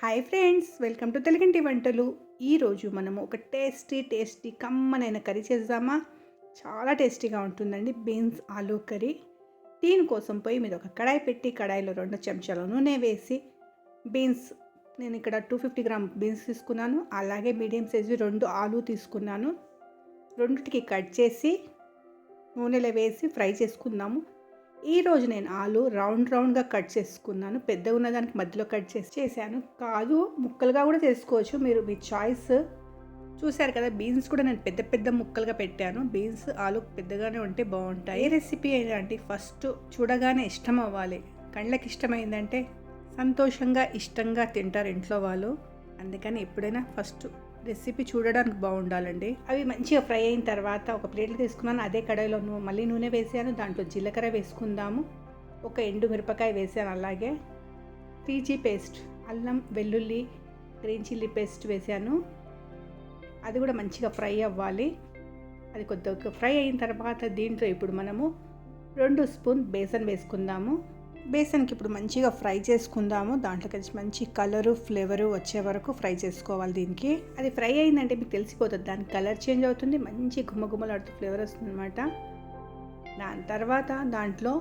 Hi friends, welcome to తెలుగింటి వంటలు. ఈరోజు మనము ఒక టేస్టీ కమ్మనైన కర్రీ చేద్దామా. చాలా టేస్టీగా ఉంటుందండి. Beans aloo curry. దీనికోసం పొయ్యి మీద ఒక కడాయి పెట్టి కడాయిలో 2 చెంచాల నూనె వేసి బీన్స్, నేను ఇక్కడ 250 గ్రామ్ బీన్స్ తీసుకున్నాను. అలాగే మీడియం సైజు 2 ఆలూ తీసుకున్నాను. రెండిటికి కట్ చేసి నూనెలో వేసి ఫ్రై చేసుకుందాము. ఈరోజు నేను ఆలు రౌండ్గా కట్ చేసుకున్నాను. పెద్దగా ఉన్నదానికి మధ్యలో కట్ చేశాను. కాదు, ముక్కలుగా కూడా చేసుకోవచ్చు, మీరు మీ చాయిస్. చూశారు కదా, బీన్స్ కూడా నేను పెద్ద ముక్కలుగా పెట్టాను. బీన్స్ ఆలు పెద్దగానే ఉంటే బాగుంటాయి. ఏ రెసిపీ అయినా అంటే ఫస్ట్ చూడగానే ఇష్టం అవ్వాలి. కళ్ళకి ఇష్టమైందంటే సంతోషంగా ఇష్టంగా తింటారు ఇంట్లో వాళ్ళు. అందుకని ఎప్పుడైనా ఫస్ట్ రెసిపీ చూడడానికి బాగుండాలండి. అవి మంచిగా ఫ్రై అయిన తర్వాత ఒక ప్లేట్లో తీసుకున్నాను. అదే కడాయిలో మళ్ళీ నూనె వేసాను. దాంట్లో జీలకర్ర వేసుకుందాము. ఒక ఎండు మిరపకాయ వేసాను. అలాగే 3G పేస్ట్, అల్లం వెల్లుల్లి గ్రీన్ చిల్లీ పేస్ట్ వేసాను. అది కూడా మంచిగా ఫ్రై అవ్వాలి. అది కొద్దిగా ఫ్రై అయిన తర్వాత దీంట్లో ఇప్పుడు మనము 2 స్పూన్ బేసన్ వేసుకుందాము. బేసన్కి ఇప్పుడు మంచిగా ఫ్రై చేసుకుందాము. దాంట్లోకి మంచి కలరు ఫ్లేవరు వచ్చే వరకు ఫ్రై చేసుకోవాలి. దీనికి అది ఫ్రై అయిందంటే మీకు తెలిసిపోతుంది, దాని కలర్ చేంజ్ అవుతుంది, మంచి గుమ్మలాడుతూ ఫ్లేవర్ వస్తుంది అనమాట. దాని తర్వాత దాంట్లో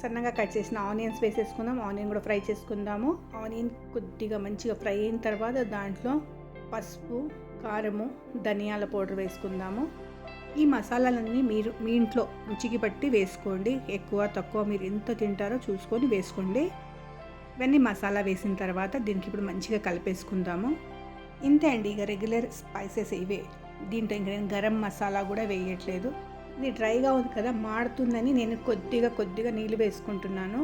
సన్నగా కట్ చేసిన ఆనియన్స్ వేసేసుకుందాం. ఆనియన్ కూడా ఫ్రై చేసుకుందాము. ఆనియన్ కొద్దిగా మంచిగా ఫ్రై అయిన తర్వాత దాంట్లో పసుపు, కారము, ధనియాల పౌడర్ వేసుకుందాము. ఈ మసాలాలన్నీ మీరు మీ ఇంట్లో రుచికి బట్టి వేసుకోండి. ఎక్కువ తక్కువ మీరు ఎంత తింటారో చూసుకొని వేసుకోండి. ఇవన్నీ మసాలా వేసిన తర్వాత దీనికి ఇప్పుడు మంచిగా కలిపేసుకుందాము. ఇంతే అండి, ఇక రెగ్యులర్ స్పైసెస్ ఇవే. దీంట్లో ఇంక నేను గరం మసాలా కూడా వేయట్లేదు. ఇది డ్రైగా ఉంది కదా, మాడుతుందని నేను కొద్దిగా నీళ్ళు వేసుకుంటున్నాను.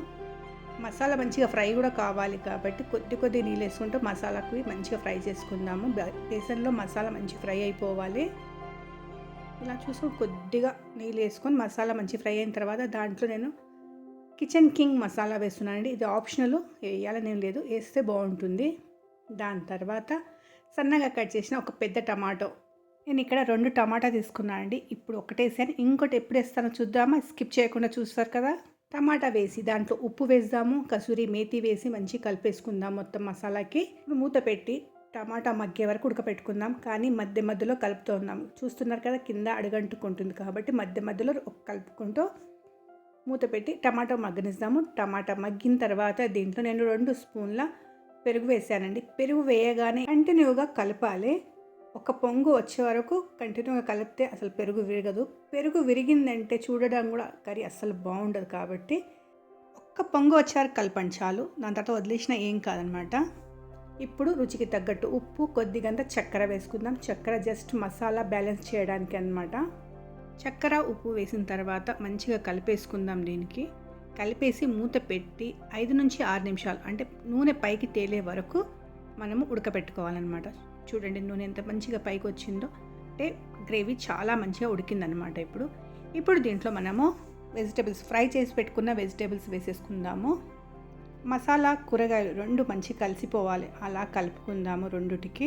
మసాలా మంచిగా ఫ్రై కూడా కావాలి కాబట్టి కొద్ది నీళ్ళు వేసుకుంటూ మసాలాకి మంచిగా ఫ్రై చేసుకుందాము. బేసన్లో మసాలా మంచి ఫ్రై అయిపోవాలి. ఇలా చూసుకొని కొద్దిగా నీళ్ళు వేసుకొని మసాలా మంచి ఫ్రై అయిన తర్వాత దాంట్లో నేను కిచెన్ కింగ్ మసాలా వేస్తున్నానండి. ఇది ఆప్షనల్, వేయాలని ఏం లేదు, వేస్తే బాగుంటుంది. దాని తర్వాత సన్నగా కట్ చేసిన ఒక పెద్ద టమాటో, నేను ఇక్కడ 2 టమాటా తీసుకున్నాను అండి. ఇప్పుడు ఒకటి వేసాను, ఇంకోటి ఎప్పుడు వేస్తానో చూద్దామా. స్కిప్ చేయకుండా చూస్తారు కదా. టమాటా వేసి దాంట్లో ఉప్పు వేద్దాము, కసూరి మేతి వేసి మంచి కలిపేసుకుందాం మొత్తం మసాలాకి. మూత పెట్టి టమాటా మగ్గే వరకు ఉడకపెట్టుకుందాం. కానీ మధ్యలో కలుపుతూ ఉన్నాం. చూస్తున్నారు కదా, కింద అడుగంటుకుంటుంది కాబట్టి మధ్యలో కలుపుకుంటూ మూత పెట్టి టమాటా మగ్గనిస్తాము. టమాటా మగ్గిన తర్వాత దీంట్లో నేను 2 స్పూన్ల పెరుగు వేసానండి. పెరుగు వేయగానే కంటిన్యూగా కలపాలి. ఒక పొంగు వచ్చే వరకు కంటిన్యూగా కలిపితే అసలు పెరుగు విరగదు. పెరుగు విరిగిందంటే చూడడం కూడా కర్రీ అస్సలు బాగుండదు. కాబట్టి ఒక్క పొంగు వచ్చేవారు కలపండి చాలు. దాని తర్వాత వదిలేసినా ఏం కాదనమాట. ఇప్పుడు రుచికి తగ్గట్టు ఉప్పు, కొద్దిగంత చక్కెర వేసుకుందాం. చక్కెర జస్ట్ మసాలా బ్యాలెన్స్ చేయడానికి అన్నమాట. చక్కెర ఉప్పు వేసిన తర్వాత మంచిగా కలిపేసుకుందాం. దీనికి కలిపేసి మూత పెట్టి 5 నుంచి 6 నిమిషాలు, అంటే నూనె పైకి తేలే వరకు మనము ఉడకపెట్టుకోవాలన్నమాట. చూడండి నూనె ఎంత మంచిగా పైకి వచ్చిందో, అంటే గ్రేవీ చాలా మంచిగా ఉడికిందనమాట. ఇప్పుడు దీంట్లో మనము వెజిటేబుల్స్, ఫ్రై చేసి పెట్టుకున్న వెజిటేబుల్స్ వేసేసుకుందాము. మసాలా కూరగాయలు 2 మంచి కలిసిపోవాలి. అలా కలుపుకుందాము. రెండుటికి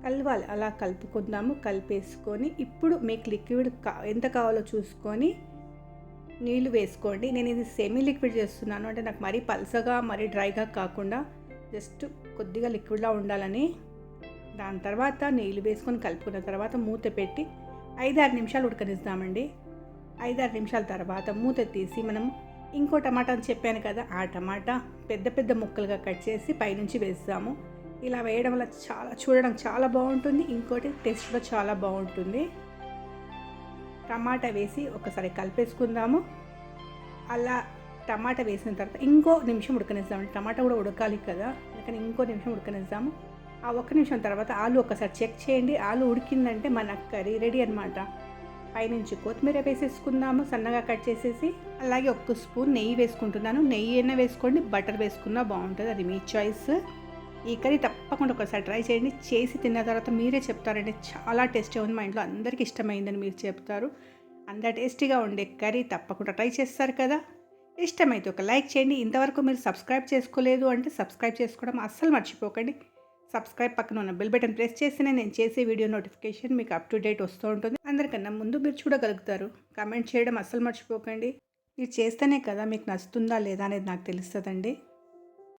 కలవాలి, అలా కలుపుకుందాము. కలిపేసుకొని ఇప్పుడు మీకు లిక్విడ్ ఎంత కావాలో చూసుకొని నీళ్ళు వేసుకోండి. నేను ఇది సెమీ లిక్విడ్ చేస్తున్నాను, అంటే నాకు మరీ పల్సగా మరీ డ్రైగా కాకుండా జస్ట్ కొద్దిగా లిక్విడ్లా ఉండాలని. దాని తర్వాత నీళ్ళు వేసుకొని కలుపుకున్న తర్వాత మూత పెట్టి 5-6 నిమిషాలు ఉడకనిస్తామండి. 5-6 నిమిషాల తర్వాత మూత తీసి మనం ఇంకో టమాటా అని చెప్పాను కదా, ఆ టమాటా పెద్ద ముక్కలుగా కట్ చేసి పైనుంచి వేస్తాము. ఇలా వేయడం వల్ల చూడడం చాలా బాగుంటుంది. ఇంకోటి టేస్ట్ కూడా చాలా బాగుంటుంది. టమాటా వేసి ఒకసారి కలిపేసుకుందాము. అలా టమాటా వేసిన తర్వాత ఇంకో నిమిషం ఉడకనిస్తాము. టమాటా కూడా ఉడకాలి కదా, అందుకని ఇంకో నిమిషం ఉడకనిస్తాము. ఆ 1 నిమిషం తర్వాత ఆలు ఒకసారి చెక్ చేయండి. ఆలు ఉడికిందంటే మన కర్రీ రెడీ అనమాట. పైనుంచి కొత్తిమీర వేసేసుకుందాము, సన్నగా కట్ చేసేసి. అలాగే 1 స్పూన్ నెయ్యి వేసుకుంటున్నాను. నెయ్యి అయినా వేసుకోండి, బటర్ వేసుకున్నా బాగుంటుంది, అది మీ చాయిస్. ఈ కర్రీ తప్పకుండా ఒకసారి ట్రై చేయండి. చేసి తిన్న తర్వాత మీరే చెప్తారండి చాలా టేస్టీగా ఉంది, మా ఇంట్లో అందరికీ ఇష్టమైందని మీరు చెప్తారు. అంత టేస్టీగా ఉండే కర్రీ తప్పకుండా ట్రై చేస్తారు కదా. ఇష్టమైతే ఒక లైక్ చేయండి. ఇంతవరకు మీరు సబ్స్క్రైబ్ చేసుకోలేదు అంటే సబ్స్క్రైబ్ చేసుకోవడం అస్సలు మర్చిపోకండి. సబ్స్క్రైబ్ పక్కన ఉన్న బెల్ బటన్ ప్రెస్ చేస్తేనే నేను చేసే వీడియో నోటిఫికేషన్ మీకు అప్ టు డేట్ వస్తూ ఉంటుంది. అందరికన్నా ముందు మీరు చూడగలుగుతారు. కామెంట్ చేయడం అస్సలు మర్చిపోకండి. మీరు చేస్తేనే కదా మీకు నచ్చుతుందా లేదా అనేది నాకు తెలుస్తుందండి.